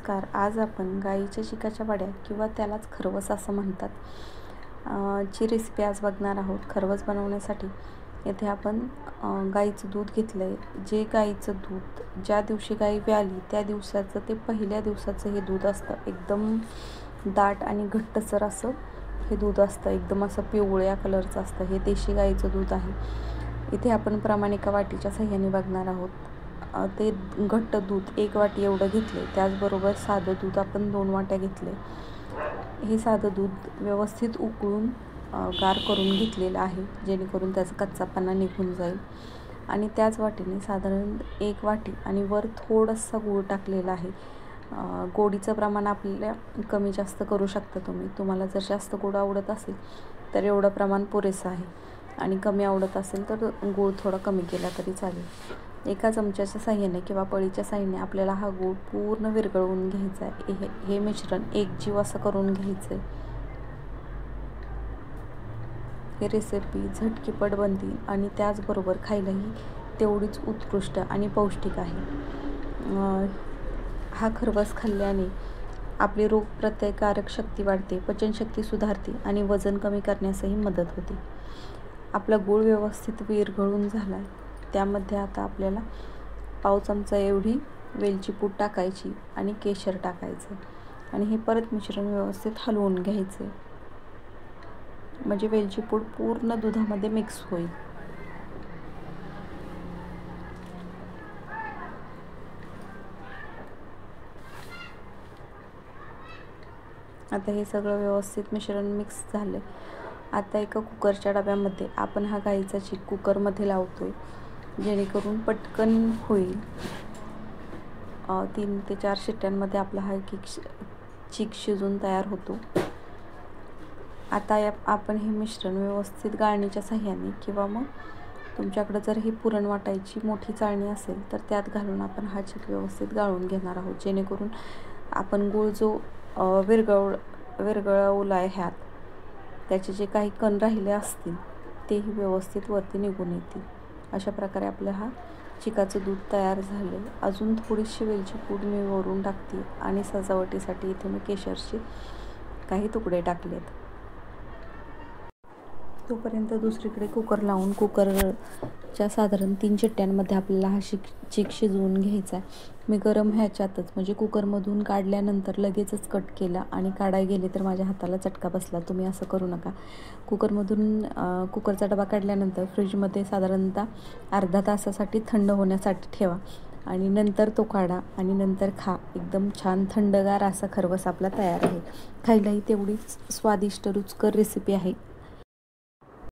नमस्कार. आज आपण गाईच्या चिकाच्या वड्या किंवा त्यालाच खरवस असं म्हणतात ची रेसिपी आज बघणार आहोत. खरवस बनवण्यासाठी येथे आपण गाईचं दूध घेतलं आहे. जे गाईचं दूध ज्या दिवशी गाई व्याली त्या दिवसाचं ते पहिल्या दिवसाचं हे दूध असतं. एकदम दाट आणि घट्टसर असं हे दूध असतं. एकदम असं पिवळ्या कलरचं असतं. हे देशी गाईचं दूध आहे. इथे आपण प्रमाणिका वाटीच्या साह्याने बघणार आहोत. ते घट्ट दूध 1 वाटी एवढं घेतले. त्याचबरोबर साधं दूध आपण 2 वाट्या घेतले. हे साधं दूध व्यवस्थित उकळून गार करून घेतलेलं आहे, जेणेकरून त्याचा कच्चापणा निघून जाईल. आणि त्याच वाटीने साधारण 1 वाटी आणि वर थोडासा गूळ टाकलेला आहे. गोडीचं प्रमाण आपल्याला कमी जास्त करू शकता तुम्ही. तुम्हाला जर जास्त गोड आवडत असेल तर एवढं प्रमाण पुरेसं आहे, आणि कमी आवडत असेल तर गूळ थोडा कमी केला तरी चालेल. एका चमच्याच्या साह्याने किंवा पळीच्या साह्याने आपल्याला हा गूळ पूर्ण विरघळवून घ्यायचा आहे. हे मिश्रण एकजीव असं करून घ्यायचं आहे. ही रेसिपी झटकीपट बनते आणि त्याचबरोबर खायलाही तेवढीच उत्कृष्ट आणि पौष्टिक आहे. हा खरवस खाल्ल्याने आपली रोगप्रतिकारक शक्ती वाढते, पचनशक्ती सुधारते आणि वजन कमी करण्यासही मदत होते. आपला गूळ व्यवस्थित विरघळून झाला आहे. त्यामध्ये आता आपल्याला पाव चमचा एवढी वेलची पूड टाकायची आणि केशर टाकायचं, आणि हे परत मिश्रण व्यवस्थित हलवून घ्यायचं, म्हणजे वेलची पूड पूर्ण दुधामध्ये मिक्स होईल. आता हे सगळं व्यवस्थित मिश्रण मिक्स झालं. आता एका कुकरच्या डब्यामध्ये आपण हा गाईचा चीक कुकरमध्ये लावतोय, जेणेकरून पटकन होईल. 3 ते 4 शिट्ट्यांमध्ये आपला हा चीक शिजून तयार होतो. आता आपण हे मिश्रण व्यवस्थित गाळणीच्या साह्याने किंवा मग तुमच्याकडं जर ही पुरण वाटायची मोठी चाळणी असेल तर त्यात घालून आपण हा चीक व्यवस्थित गाळून घेणार आहोत, जेणेकरून आपण गूळ जो विरघळवला आहे ह्यात, त्याचे जे काही कण राहिले असतील तेही व्यवस्थित वरती निघून येतील. अशा प्रकारे आपलं हा चिकाचं दूध तयार झालं. अजून थोडीशी वेलची पूड मी वरून टाकते, आणि सजावटीसाठी इथे मी केशरचे काही तुकडे टाकलेत. तोपर्यंत दुसरीकडे कुकर लावून कुकरच्या साधारण 3 शिट्ट्यांमध्ये आपल्याला हा चीक शिजवून घ्यायचा आहे. मी गरम ह्याच्यातच म्हणजे कुकरमधून काढल्यानंतर लगेचच कट केला, आणि काढायला गेले तर माझ्या हाताला चटका बसला. तुम्ही असं करू नका. कुकरचा डबा काढल्यानंतर फ्रीजमध्ये साधारणतः अर्धा तासासाठी थंड होण्यासाठी ठेवा, आणि नंतर तो काढा आणि नंतर खा. एकदम छान थंडगार असा खरवस आपला तयार आहे. खायलाही तेवढीच स्वादिष्ट रुचकर रेसिपी आहे.